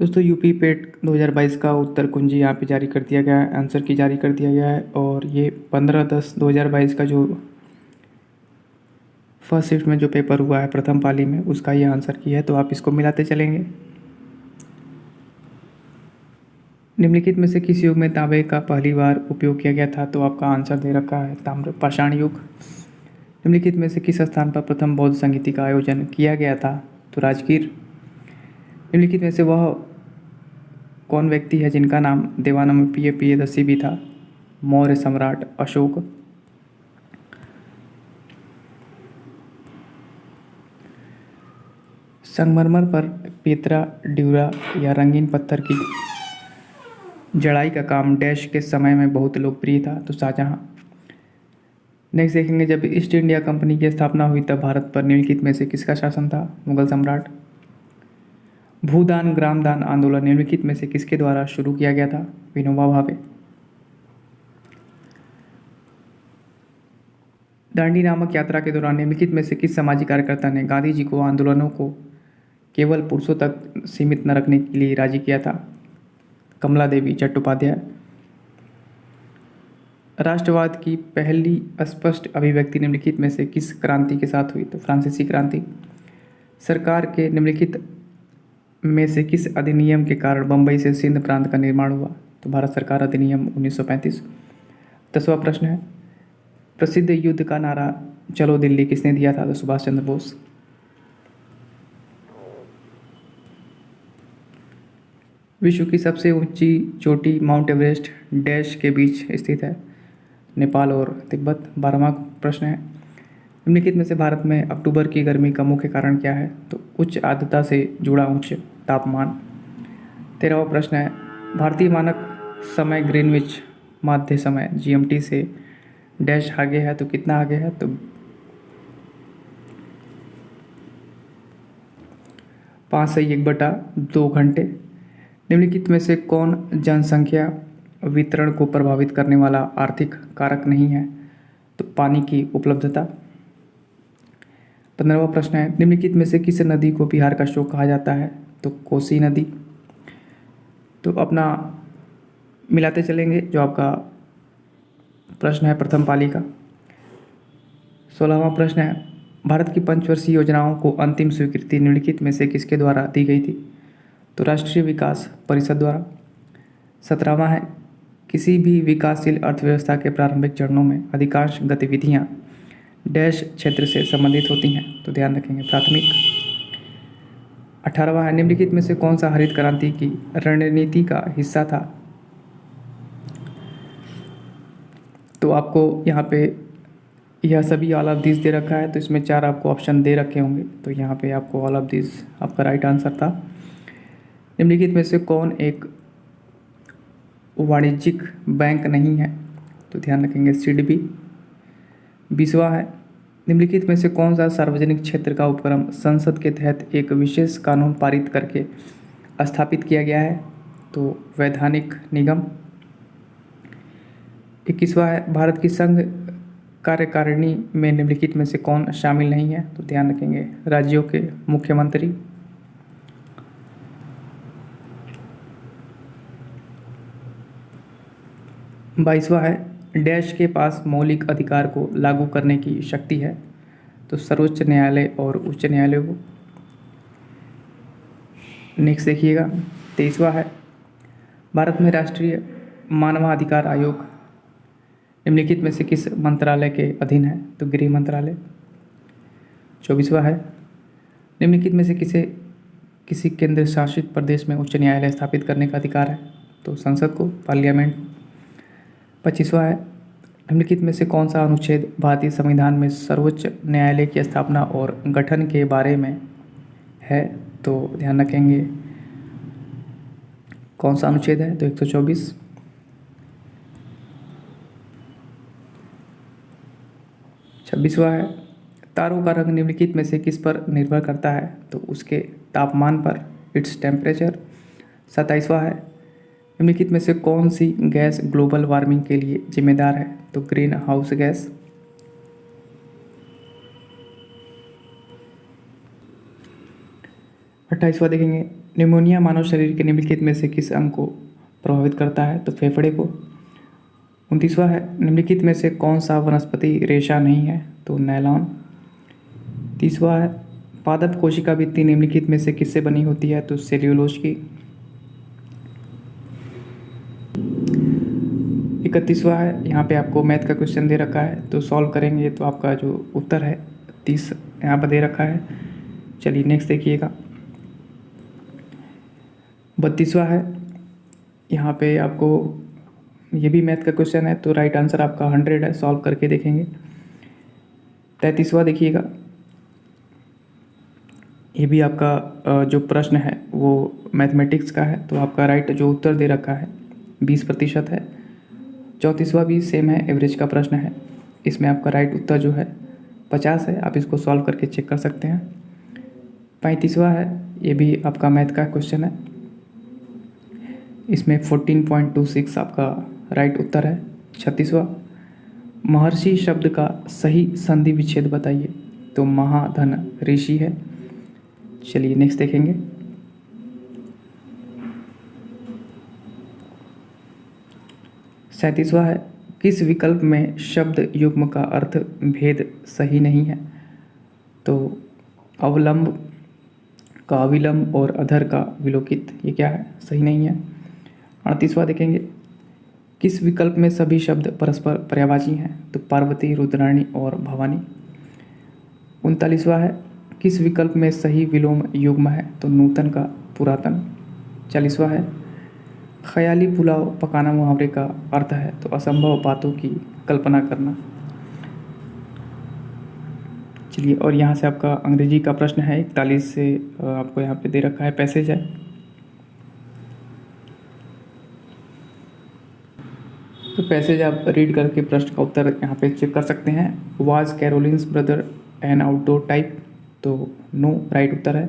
दोस्तों यूपी पेट 2022 का उत्तर कुंजी यहाँ पे जारी कर दिया गया है, आंसर की जारी कर दिया गया है। और ये 15/10/2022 का जो फर्स्ट शिफ्ट में जो पेपर हुआ है प्रथम पाली में, उसका ये आंसर की है। तो आप इसको मिलाते चलेंगे। निम्नलिखित में से किस युग में तांबे का पहली बार उपयोग किया गया था? तो आपका आंसर दे रखा है ताम्र पाषाण युग। निम्नलिखित में से किस स्थान पर प्रथम बौद्ध संगीति का आयोजन किया गया था? तो राजगीर। निम्नलिखित में से वह कौन व्यक्ति है जिनका नाम देवानंद प्रियदर्शी भी था? मौर्य सम्राट अशोक। संगमरमर पर पेतरा ड्यूरा या रंगीन पत्थर की जड़ाई का काम डैश के समय में बहुत लोकप्रिय था? तो शाहजहां। नेक्स्ट देखेंगे, जब ईस्ट इंडिया कंपनी की स्थापना हुई तब भारत पर निम्नलिखित में से किसका शासन था? मुगल सम्राट। भूदान ग्रामदान आंदोलन निम्नलिखित में से किसके द्वारा शुरू किया गया था? विनोबा भावे। दांडी नामक यात्रा के दौरान निम्नलिखित में से किस सामाजिक कार्यकर्ता ने गांधी जी को आंदोलनों को केवल पुरुषों तक सीमित न रखने के लिए राजी किया था? कमला देवी चट्टोपाध्याय। राष्ट्रवाद की पहली स्पष्ट अभिव्यक्ति निम्नलिखित में से किस क्रांति के साथ हुई? तो फ्रांसीसी क्रांति। सरकार के निम्नलिखित में से किस अधिनियम के कारण बम्बई से सिंध प्रांत का निर्माण हुआ? तो भारत सरकार अधिनियम 1935। 10वां प्रश्न है, प्रसिद्ध युद्ध का नारा चलो दिल्ली किसने दिया था? तो सुभाष चंद्र बोस। विश्व की सबसे ऊंची चोटी माउंट एवरेस्ट डैश के बीच स्थित है? नेपाल और तिब्बत। 12वां प्रश्न है, निम्नलिखित में से भारत में अक्टूबर की गर्मी का मुख्य कारण क्या है? तो उच्च आर्द्रता से जुड़ा उच्च तापमान। 13वां प्रश्न है, भारतीय मानक समय ग्रीनविच मध्य समय जीएमटी से डैश आगे है? तो कितना आगे है? तो 5 से 1/2 घंटे। निम्नलिखित में से कौन जनसंख्या वितरण को प्रभावित करने वाला आर्थिक कारक नहीं है? तो पानी की उपलब्धता। 15वां प्रश्न है, निम्नलिखित में से किस नदी को बिहार का शोक कहा जाता है? तो कोसी नदी। तो अपना मिलाते चलेंगे जो आपका प्रश्न है प्रथम पाली का। 16वां प्रश्न है, भारत की पंचवर्षीय योजनाओं को अंतिम स्वीकृति निम्नलिखित में से किसके द्वारा दी गई थी? तो राष्ट्रीय विकास परिषद द्वारा। 17वां है, किसी भी विकासशील अर्थव्यवस्था के प्रारंभिक चरणों में अधिकांश गतिविधियां डैश क्षेत्र से संबंधित होती हैं? तो ध्यान रखेंगे प्राथमिक। 18वां है, निम्नलिखित में से कौन सा हरित क्रांति की रणनीति का हिस्सा था? तो आपको यहाँ पे यह सभी ऑल ऑफ दिस दे रखा है, तो इसमें 4 आपको ऑप्शन दे रखे होंगे, तो यहाँ पे आपको ऑल ऑफ दिस आपका राइट आंसर था। निम्नलिखित में से कौन एक वाणिज्यिक बैंक नहीं है? तो ध्यान रखेंगे सिडबी। 20वां है, निम्नलिखित में से कौन सा सार्वजनिक क्षेत्र का उपक्रम संसद के तहत एक विशेष कानून पारित करके स्थापित किया गया है? तो वैधानिक निगम। 21वां है, भारत की संघ कार्यकारिणी में निम्नलिखित में से कौन शामिल नहीं है? तो ध्यान रखेंगे राज्यों के मुख्यमंत्री। 22वां है, डैश के पास मौलिक अधिकार को लागू करने की शक्ति है? तो सर्वोच्च न्यायालय और उच्च न्यायालय को। नेक्स्ट देखिएगा 23वां है, भारत में राष्ट्रीय मानवाधिकार आयोग निम्नलिखित में से किस मंत्रालय के अधीन है? तो गृह मंत्रालय। 24वां है, निम्नलिखित में से किसी केंद्र शासित प्रदेश में उच्च न्यायालय स्थापित करने का अधिकार है? तो संसद को, पार्लियामेंट। 25वां है, निम्नलिखित में से कौन सा अनुच्छेद भारतीय संविधान में सर्वोच्च न्यायालय की स्थापना और गठन के बारे में है? तो ध्यान रखेंगे कौन सा अनुच्छेद है? तो 124। 26वां है, तारों का रंग निम्नलिखित में से किस पर निर्भर करता है? तो उसके तापमान पर, इट्स टेम्परेचर। 27वां है, निम्नलिखित में से कौन सी गैस ग्लोबल वार्मिंग के लिए जिम्मेदार है? तो ग्रीन हाउस गैस। 28वां देखेंगे, निमोनिया मानव शरीर के निम्नलिखित में से किस अंग को प्रभावित करता है? तो फेफड़े को। 29वां है, निम्नलिखित में से कौन सा वनस्पति रेशा नहीं है? तो नायलॉन। 30वां है, पादप कोशिका भित्ति निम्नलिखित में से किससे बनी होती है? तो सेल्यूलोज की। 31वां है, यहाँ पे आपको मैथ का क्वेश्चन दे रखा है, तो सॉल्व करेंगे तो आपका जो उत्तर है 30 यहाँ पर दे रखा है। चलिए नेक्स्ट देखिएगा। 32वां है, यहाँ पे आपको ये भी मैथ का क्वेश्चन है, तो राइट आंसर आपका 100 है, सॉल्व करके देखेंगे। 33वां देखिएगा, ये भी आपका जो प्रश्न है वो मैथमेटिक्स का है, तो आपका राइट जो उत्तर दे रखा है 20% है। 34वां भी सेम है, एवरेज का प्रश्न है, इसमें आपका राइट उत्तर जो है 50 है, आप इसको सॉल्व करके चेक कर सकते हैं। 35वां है, ये भी आपका मैथ का क्वेश्चन है, इसमें 14.26 आपका राइट उत्तर है। 36वां, महर्षि शब्द का सही संधि विच्छेद बताइए? तो महाधन ऋषि है। चलिए नेक्स्ट देखेंगे। 37वां है, किस विकल्प में शब्द युग्म का अर्थ भेद सही नहीं है? तो अवलंब का अविलंब और अधर का विलोकित, ये क्या है? सही नहीं है। 38वां देखेंगे, किस विकल्प में सभी शब्द परस्पर पर्यायवाची हैं? तो पार्वती, रुद्राणी और भवानी। 39वां है, किस विकल्प में सही विलोम युग्म है? तो नूतन का पुरातन। 40वां है, ख्याली पुलाव पकाना मुहावरे का अर्थ है? तो असंभव बातों की कल्पना करना। चलिए, और यहाँ से आपका अंग्रेजी का प्रश्न है 41 से आपको यहाँ पे दे रखा है, पैसेज है। तो पैसेज आप रीड करके प्रश्न का उत्तर यहाँ पे चेक कर सकते हैं। Was Caroline's brother an outdoor type? तो नो, राइट उत्तर है।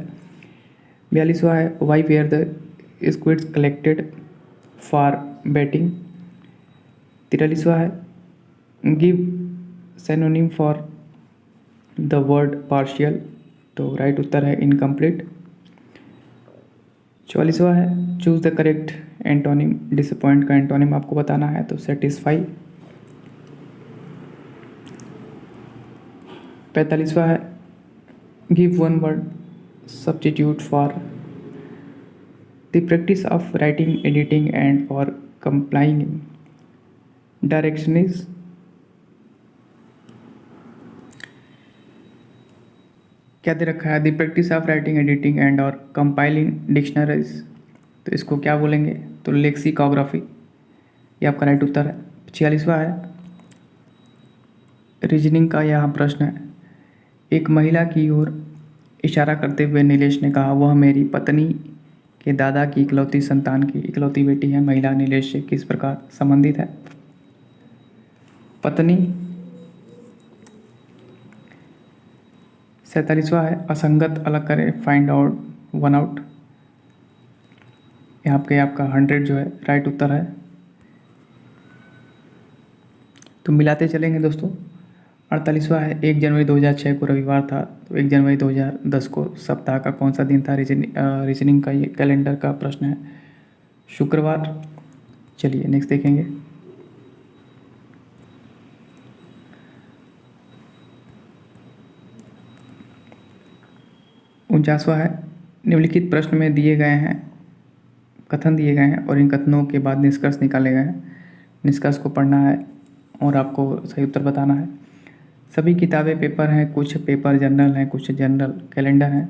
42वां है, why were the squids collected for baiting? 43वां है, give synonym for the word partial? तो राइट उत्तर है इनकम्प्लीट। 44वां है, choose the correct antonym? Disappoint का एंटोनिम आपको बताना है, तो सेटिस्फाई। 45वां है, give one word substitute for? The practice of writing, editing and और कंप्लाइंग डायरेक्शनिज? क्या दे रखा है? The practice of writing, editing and और कंपाइलिंग डिक्शनरीज? तो इसको क्या बोलेंगे? तो लेक्सिकोग्राफी, ये आपका राइट उत्तर है। 46वां है, रीजनिंग का यहाँ प्रश्न है, एक महिला की ओर इशारा करते हुए नीलेश ने कहा, वह मेरी पत्नी के दादा की इकलौती संतान की इकलौती बेटी है। महिला नीलेश से किस प्रकार संबंधित है? पत्नी। 47वां है, असंगत अलग करें, फाइंड आउट, वन आउट? यहाँ पे आपका 100 जो है राइट उत्तर है। तो मिलाते चलेंगे दोस्तों। 48वां है, 1 जनवरी 2006 को रविवार था, तो 1 जनवरी 2010 को सप्ताह का कौन सा दिन था? रीजनिंग का ये कैलेंडर का प्रश्न है, शुक्रवार। चलिए नेक्स्ट देखेंगे। 49वां है, निम्नलिखित प्रश्न में दिए गए हैं, कथन दिए गए हैं और इन कथनों के बाद निष्कर्ष निकाले गए हैं। निष्कर्ष को पढ़ना है और आपको सही उत्तर बताना है। सभी किताबें पेपर हैं, कुछ पेपर जनरल हैं, कुछ जनरल कैलेंडर हैं।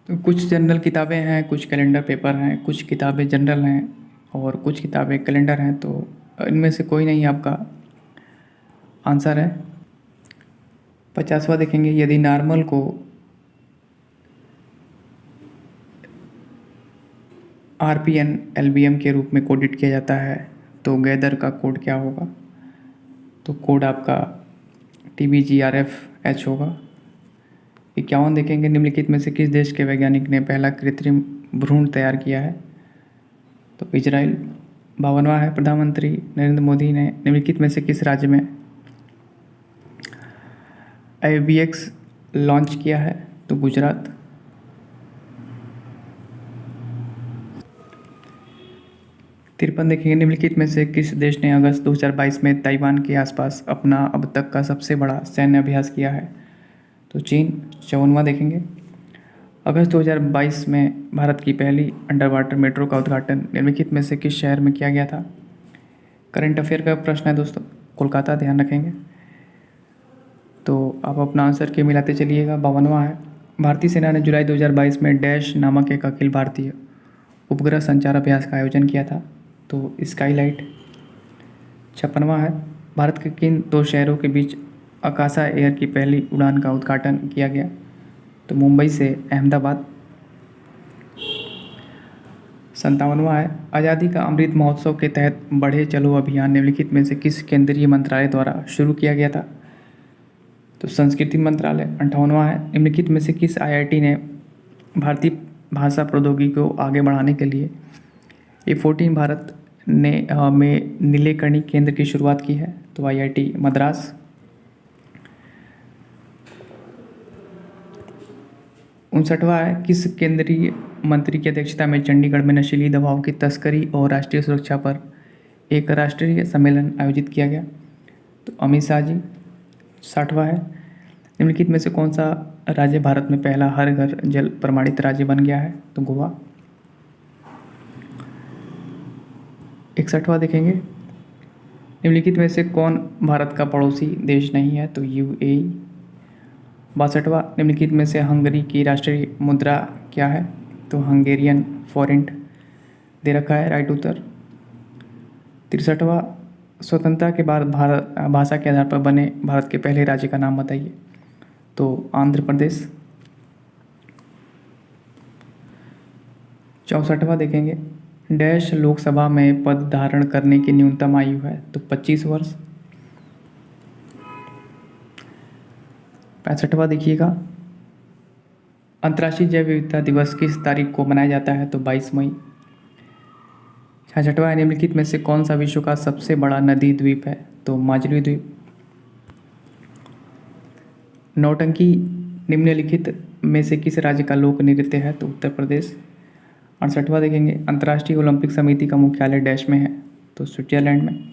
तो कुछ जनरल किताबें हैं, कुछ कैलेंडर पेपर हैं, कुछ किताबें जनरल हैं और कुछ किताबें कैलेंडर हैं, तो इनमें से कोई नहीं आपका आंसर है। 50वां देखेंगे, यदि नॉर्मल को RPN LBM के रूप में कोडिट किया जाता है तो गैदर का कोड क्या होगा? तो कोड आपका TBGRFH होगा। 51 देखेंगे, निम्नलिखित में से किस देश के वैज्ञानिक ने पहला कृत्रिम भ्रूण तैयार किया है? तो इजराइल। 52वां है, प्रधानमंत्री नरेंद्र मोदी ने निम्नलिखित में से किस राज्य में AVX लॉन्च किया है? तो गुजरात। 53 देखेंगे, निम्नलिखित में से किस देश ने अगस्त 2022 में ताइवान के आसपास अपना अब तक का सबसे बड़ा सैन्य अभ्यास किया है? तो चीन। 54वां देखेंगे, अगस्त 2022 में भारत की पहली अंडर वाटर मेट्रो का उद्घाटन निम्नलिखित में से किस शहर में किया गया था? करंट अफेयर का प्रश्न है दोस्तों, कोलकाता, ध्यान रखेंगे। तो आप अपना आंसर के मिलाते चलिएगा। 52वां है, भारतीय सेना ने जुलाई 2022 में डैश नामक एक अखिल भारतीय उपग्रह संचार अभ्यास का आयोजन किया था? तो स्काईलाइट। 56वां है, भारत के किन दो शहरों के बीच आकाशा एयर की पहली उड़ान का उद्घाटन किया गया? तो मुंबई से अहमदाबाद। 57वां है, आज़ादी का अमृत महोत्सव के तहत बढ़े चलो अभियान निम्नलिखित में से किस केंद्रीय मंत्रालय द्वारा शुरू किया गया था? तो संस्कृति मंत्रालय। 58वां है, निम्नलिखित में से किस IIT ने भारतीय भाषा प्रौद्योगिकी को आगे बढ़ाने के लिए A14 भारत ने में नीलेकर्णी केंद्र की शुरुआत की है? तो IIT मद्रास। 59वां है, किस केंद्रीय मंत्री की अध्यक्षता में चंडीगढ़ में नशीली दवाओं की तस्करी और राष्ट्रीय सुरक्षा पर एक राष्ट्रीय सम्मेलन आयोजित किया गया? तो अमित शाह जी। 60वां है, निम्नलिखित में से कौन सा राज्य भारत में पहला हर घर जल प्रमाणित राज्य बन गया है? तो गोवा। 61वां देखेंगे, निम्नलिखित में से कौन भारत का पड़ोसी देश नहीं है? तो UAE। 62वां, निम्नलिखित में से हंगरी की राष्ट्रीय मुद्रा क्या है? तो हंगेरियन फॉरेंट दे रखा है राइट उत्तर। 63वां, स्वतंत्रता के बाद भारत भाषा के आधार पर बने भारत के पहले राज्य का नाम बताइए? तो आंध्र प्रदेश। 64वां देखेंगे, डैश लोकसभा में पद धारण करने की न्यूनतम आयु है? तो 25 वर्ष। 65वां देखिएगा, अंतर्राष्ट्रीय जैव विविधता दिवस किस तारीख को मनाया जाता है? तो 22 मई। 66वां, निम्नलिखित में से कौन सा विश्व का सबसे बड़ा नदी द्वीप है? तो माजुली द्वीप। नौटंकी निम्नलिखित में से किस राज्य का लोक नृत्य है? तो उत्तर प्रदेश। 68वां देखेंगे, अंतर्राष्ट्रीय ओलंपिक समिति का मुख्यालय डैश में है? तो स्विट्जरलैंड में।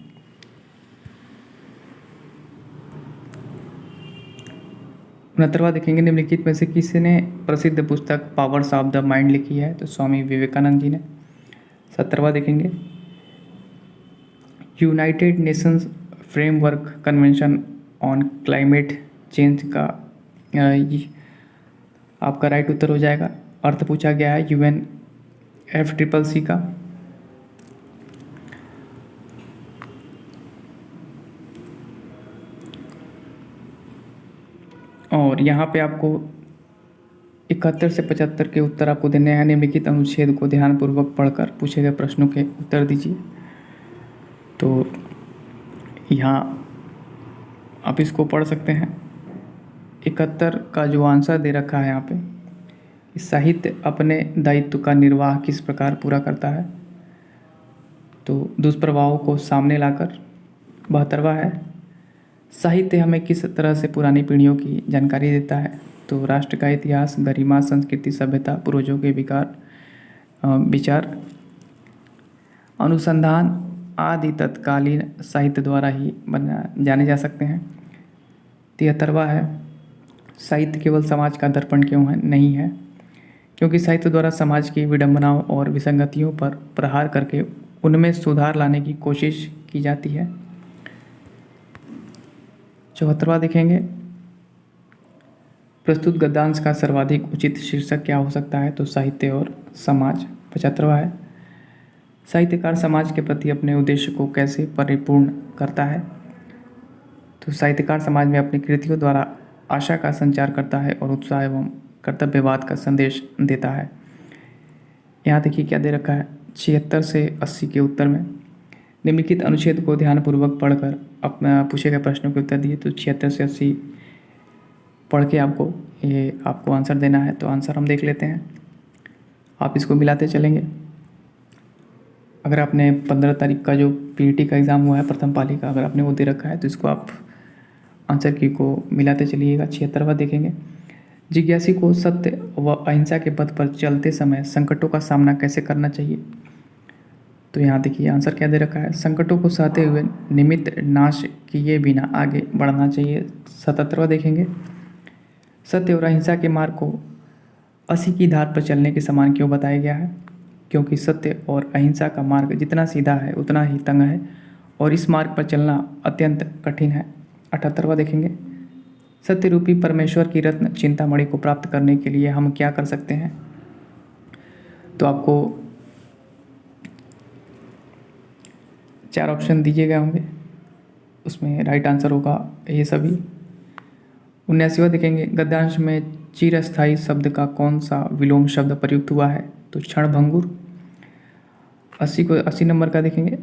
69वां देखेंगे, निम्नलिखित में से किसने प्रसिद्ध पुस्तक पावर्स ऑफ द माइंड लिखी है? तो स्वामी विवेकानंद जी ने। 70वां देखेंगे, United Nations framework convention on climate change का आपका राइट उत्तर हो जाएगा। अर्थ पूछा गया है UNFCCC का। और यहाँ पे आपको 71 से 75 के उत्तर आपको देने हैं। निम्नलिखित अनुच्छेद को ध्यानपूर्वक पढ़कर पूछे गए प्रश्नों के उत्तर दीजिए। तो यहाँ आप इसको पढ़ सकते हैं। 71 का जो आंसर दे रखा है यहाँ पे, साहित्य अपने दायित्व का निर्वाह किस प्रकार पूरा करता है? तो दुष्प्रभावों को सामने लाकर। 72वां है, साहित्य हमें किस तरह से पुरानी पीढ़ियों की जानकारी देता है? तो राष्ट्र का इतिहास, गरिमा, संस्कृति, सभ्यता, पूर्वजों के विचार, अनुसंधान आदि तत्कालीन साहित्य द्वारा ही जाने जा सकते हैं। 73वां है, साहित्य केवल समाज का दर्पण क्यों है नहीं है? क्योंकि साहित्य द्वारा समाज की विडंबनाओं और विसंगतियों पर प्रहार करके उनमें सुधार लाने की कोशिश की जाती है। 74वां देखेंगे, प्रस्तुत गद्यांश का सर्वाधिक उचित शीर्षक क्या हो सकता है? तो साहित्य और समाज। 75वां है, साहित्यकार समाज के प्रति अपने उद्देश्य को कैसे परिपूर्ण करता है? तो साहित्यकार समाज में अपनी कृतियों द्वारा आशा का संचार करता है और उत्साह एवं कर्तव्यवाद का संदेश देता है। यहाँ देखिए क्या दे रखा है, 76 से 80 के उत्तर में निम्नलिखित अनुच्छेद को ध्यानपूर्वक पढ़कर अपना पूछे गए प्रश्नों के उत्तर दिए। तो 76 से 80 पढ़ के आपको आंसर देना है। तो आंसर हम देख लेते हैं, आप इसको मिलाते चलेंगे। अगर आपने 15 तारीख का जो पीईटी का एग्ज़ाम हुआ है प्रथम पाली का, अगर आपने वो दे रखा है तो इसको आप आंसर की को मिलाते चलिएगा। 76वां देखेंगे, जिज्ञासी को सत्य व अहिंसा के पथ पर चलते समय संकटों का सामना कैसे करना चाहिए। तो यहाँ देखिए आंसर क्या दे रखा है, संकटों को सहते हुए निमित्त नाश किए बिना आगे बढ़ना चाहिए। 77वां देखेंगे, सत्य और अहिंसा के मार्ग को 80 की धार पर चलने के समान क्यों बताया गया है, क्योंकि सत्य और अहिंसा का मार्ग जितना सीधा है उतना ही तंग है और इस मार्ग पर चलना अत्यंत कठिन है। 78वां देखेंगे, सत्य रूपी परमेश्वर की रत्न चिंतामणि को प्राप्त करने के लिए हम क्या कर सकते हैं। तो आपको 4 ऑप्शन दिए गए होंगे, उसमें राइट आंसर होगा ये सभी। 79वां देखेंगे, गद्यांश में चिरस्थायी शब्द का कौन सा विलोम शब्द प्रयुक्त हुआ है, तो क्षणभंगुर। 80 नंबर का देखेंगे,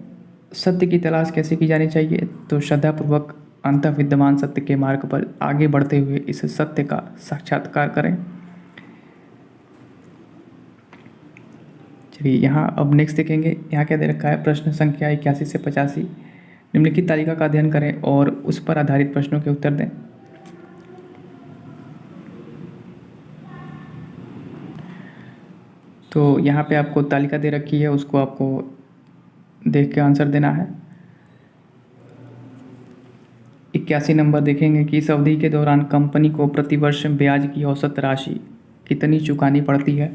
सत्य की तलाश कैसे की जानी चाहिए, तो श्रद्धापूर्वक अंतः विद्यमान सत्य के मार्ग पर आगे बढ़ते हुए इस सत्य का साक्षात्कार करें। चलिए यहाँ अब नेक्स्ट देखेंगे, यहाँ क्या दे रखा है, प्रश्न संख्या 81 से 85 निम्नलिखित तालिका का अध्ययन करें और उस पर आधारित प्रश्नों के उत्तर दें। तो यहाँ पे आपको तालिका दे रखी है, उसको आपको देख के आंसर देना है। 81 नंबर देखेंगे कि इस अवधि के दौरान कंपनी को प्रतिवर्ष ब्याज की औसत राशि कितनी चुकानी पड़ती है।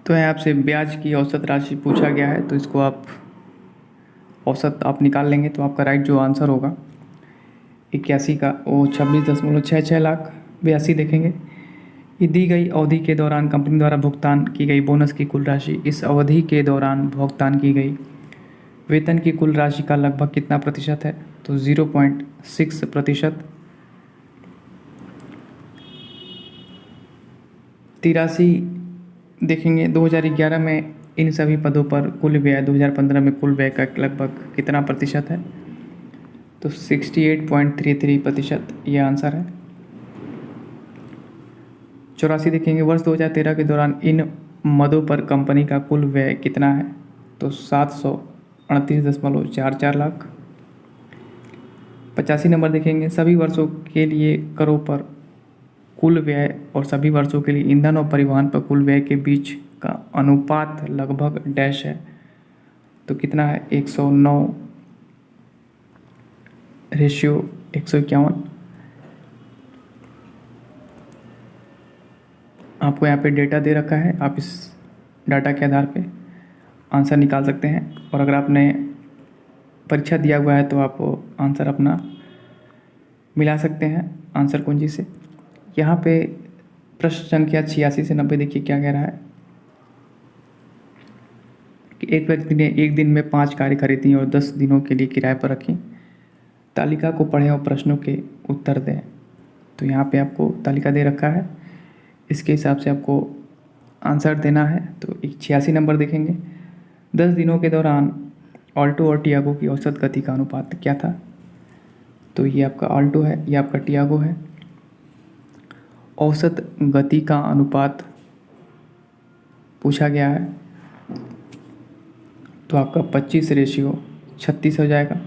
तो यहाँ आपसे ब्याज की औसत राशि पूछा गया है, तो इसको आप औसत आप निकाल लेंगे तो आपका राइट जो आंसर होगा 81 का वो 26.66 लाख 82 देखेंगे। ये दी गई अवधि के दौरान कंपनी द्वारा भुगतान की गई बोनस की कुल राशि इस अवधि के दौरान भुगतान की गई वेतन की कुल राशि का लगभग कितना प्रतिशत है, तो 0.6%। 83 देखेंगे, 2011 में इन सभी पदों पर कुल व्यय 2015 में कुल व्यय का लगभग कितना प्रतिशत है, तो 68.33% ये आंसर है। 84 देखेंगे, वर्ष 2013 के दौरान इन मदों पर कंपनी का कुल व्यय कितना है, तो 738.44 लाख। 85 नंबर देखेंगे, सभी वर्षों के लिए करों पर कुल व्यय और सभी वर्षों के लिए ईंधन और परिवहन पर कुल व्यय के बीच का अनुपात लगभग डैश है, तो कितना है, 109:151। आपको यहाँ पे डेटा दे रखा है, आप इस डाटा के आधार पे आंसर निकाल सकते हैं और अगर आपने परीक्षा दिया हुआ है तो आप आंसर अपना मिला सकते हैं आंसर कुंजी से। यहाँ पे प्रश्न संख्या 86 से 90 देखिए क्या कह रहा है कि एक व्यक्ति ने एक दिन में 5 कारें खरीदी और 10 दिनों के लिए किराए पर रखी। तालिका को पढ़ें और प्रश्नों के उत्तर दें। तो यहाँ पे आपको तालिका दे रखा है, इसके हिसाब से आपको आंसर देना है। तो 86 नंबर देखेंगे, 10 दिनों के दौरान ऑल्टो और टियागो की औसत गति का अनुपात क्या था। तो ये आपका ऑल्टो है, ये आपका टियागो है। औसत गति का अनुपात पूछा गया है, तो आपका 25:36 हो जाएगा।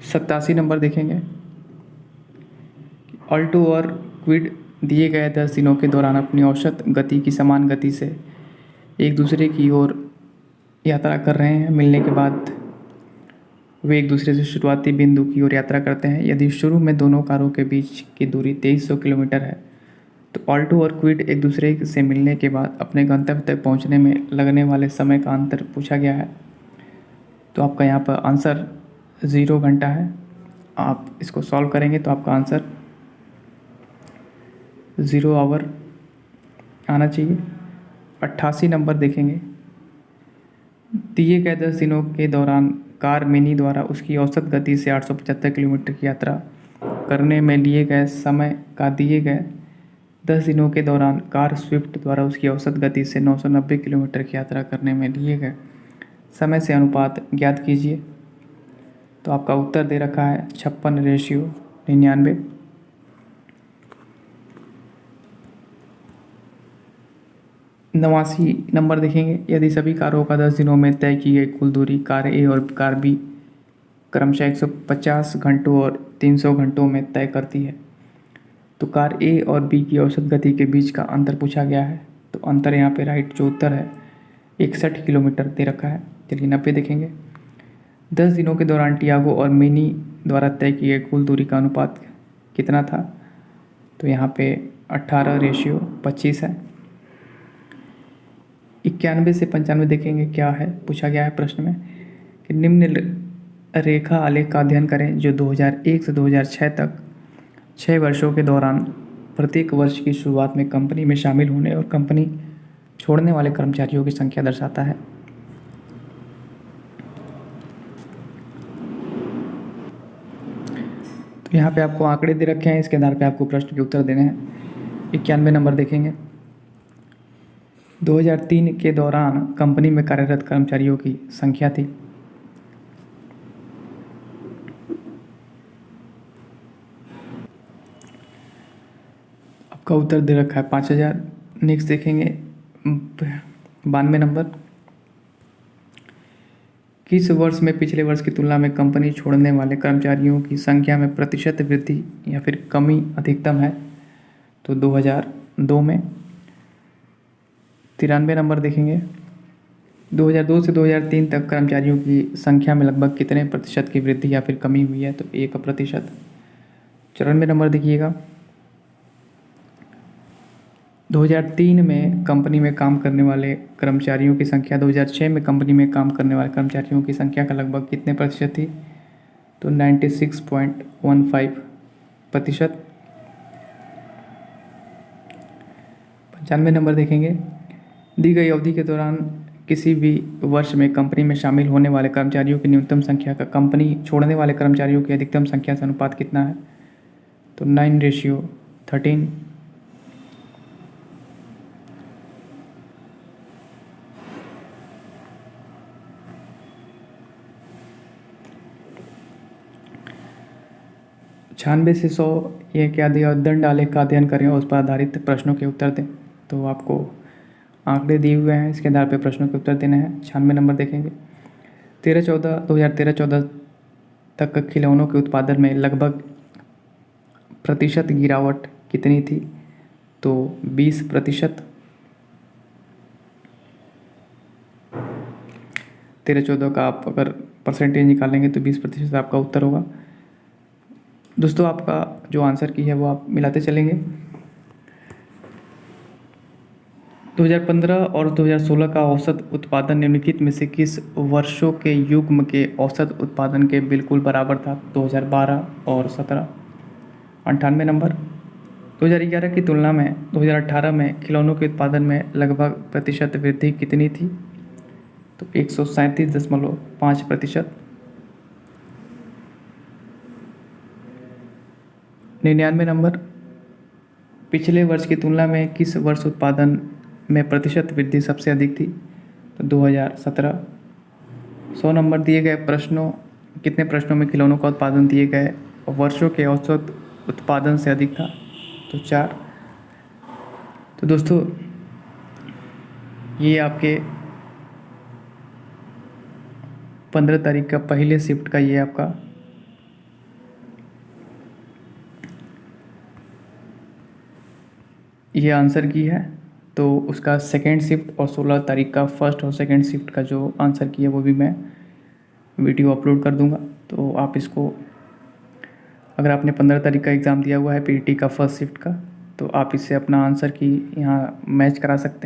87 नंबर देखेंगे, ऑल्टो और क्विड दिए गए 10 दिनों के दौरान अपनी औसत गति की समान गति से एक दूसरे की ओर यात्रा कर रहे हैं। मिलने के बाद वे एक दूसरे से शुरुआती बिंदु की ओर यात्रा करते हैं। यदि शुरू में दोनों कारों के बीच की दूरी 2300 किलोमीटर है तो ऑल्टो और क्विड एक दूसरे से मिलने के बाद अपने गंतव्य तक पहुंचने में लगने वाले समय का अंतर पूछा गया है। तो आपका यहाँ पर आंसर 0 घंटा है। आप इसको सॉल्व करेंगे तो आपका आंसर 0 आवर आना चाहिए। 88 नंबर देखेंगे, दिए गए 10 दिनों के दौरान कार मिनी द्वारा उसकी औसत गति से 875 किलोमीटर की यात्रा करने में लिए गए समय का दिए गए 10 दिनों के दौरान कार स्विफ्ट द्वारा उसकी औसत गति से 990 किलोमीटर की यात्रा करने में लिए गए समय से अनुपात ज्ञात कीजिए। तो आपका उत्तर दे रखा है 56:99। नवासी नंबर देखेंगे, यदि सभी कारों का 10 दिनों में तय की गई कुल दूरी कार ए और कार बी क्रमशः 150 घंटों और 300 घंटों में तय करती है, तो कार ए और बी की औसत गति के बीच का अंतर पूछा गया है। तो अंतर यहाँ पे राइट जो उत्तर है 61 किलोमीटर दे रखा है। चलिए 90 देखेंगे। 10 दिनों के दौरान टियागो और मिनी द्वारा तय किए गए कुल दूरी का अनुपात कितना था? तो यहाँ पे 18:25 है। 91 से 95 देखेंगे क्या है पूछा गया है प्रश्न में कि निम्न रेखा आलेख का अध्ययन करें जो 2001 से 2006 तक 6 वर्षों के दौरान प्रत्येक वर्ष की शुरुआत में कंपनी में शामिल होने और कंपनी छोड़ने वाले कर्मचारियों की संख्या दर्शाता है। तो यहाँ पे आपको आंकड़े दे रखे हैं, इसके आधार पे आपको प्रश्न के उत्तर देने हैं। 91 नंबर देखेंगे। 2003 के दौरान कंपनी में कार्यरत कर्मचारियों की संख्या थी। आपका उत्तर दे रखा है 5000। नेक्स्ट देखेंगे 92 नंबर। किस वर्ष में पिछले वर्ष की तुलना में कंपनी छोड़ने वाले कर्मचारियों की संख्या में प्रतिशत वृद्धि या फिर कमी अधिकतम है? तो 2002 में। 93 नंबर देखेंगे। 2002 से 2003 तक कर्मचारियों की संख्या में लगभग कितने प्रतिशत की वृद्धि या फिर कमी हुई है? तो 1%। 94 नंबर देखिएगा। 2003 में कंपनी में काम करने वाले कर्मचारियों की संख्या 2006 में कंपनी में काम करने वाले कर्मचारियों की संख्या का लगभग कितने प्रतिशत थी? तो 96.15%। 95 नंबर देखेंगे। दी गई अवधि के दौरान किसी भी वर्ष में कंपनी में शामिल होने वाले कर्मचारियों की न्यूनतम संख्या का कंपनी छोड़ने वाले कर्मचारियों की अधिकतम संख्या से अनुपात कितना है? तो 9:13। 96 से 100 ये क्या दिया? दंड आलेख का अध्ययन करें और उस पर आधारित प्रश्नों के उत्तर दें। तो आपको आंकड़े दिए हुए हैं, इसके आधार पर प्रश्नों के उत्तर देने हैं। 96 नंबर देखेंगे। 2013-14 तक खिलौनों के उत्पादन में लगभग प्रतिशत गिरावट कितनी थी? तो 20%। 13-14 का आप अगर परसेंटेज निकालेंगे तो 20% आपका उत्तर होगा। दोस्तों आपका जो आंसर की है वो आप मिलाते चलेंगे। 2015 और 2016 का औसत उत्पादन निम्नलिखित में से किस वर्षों के युग्म के औसत उत्पादन के बिल्कुल बराबर था? 2012 और 17। 98 नंबर। 2011 की तुलना में 2018 में खिलौनों के उत्पादन में लगभग प्रतिशत वृद्धि कितनी थी? तो 137.5%। 99 नंबर। पिछले वर्ष की तुलना में किस वर्ष उत्पादन में प्रतिशत वृद्धि सबसे अधिक थी? तो 2017। 100 नंबर दिए गए प्रश्नों कितने प्रश्नों में खिलौनों का उत्पादन दिए गए वर्षों के औसत उत्पादन से अधिक था? तो 4। तो दोस्तों ये आपके 15 तारीख का पहले शिफ्ट का ये आपका ये आंसर की है। तो उसका सेकेंड शिफ्ट और 16 तारीख का फर्स्ट और सेकेंड शिफ्ट का जो आंसर की है वो भी मैं वीडियो अपलोड कर दूंगा। तो आप इसको अगर आपने 15 तारीख का एग्ज़ाम दिया हुआ है पीटी का फर्स्ट शिफ्ट का, तो आप इससे अपना आंसर की यहाँ मैच करा सकते हैं।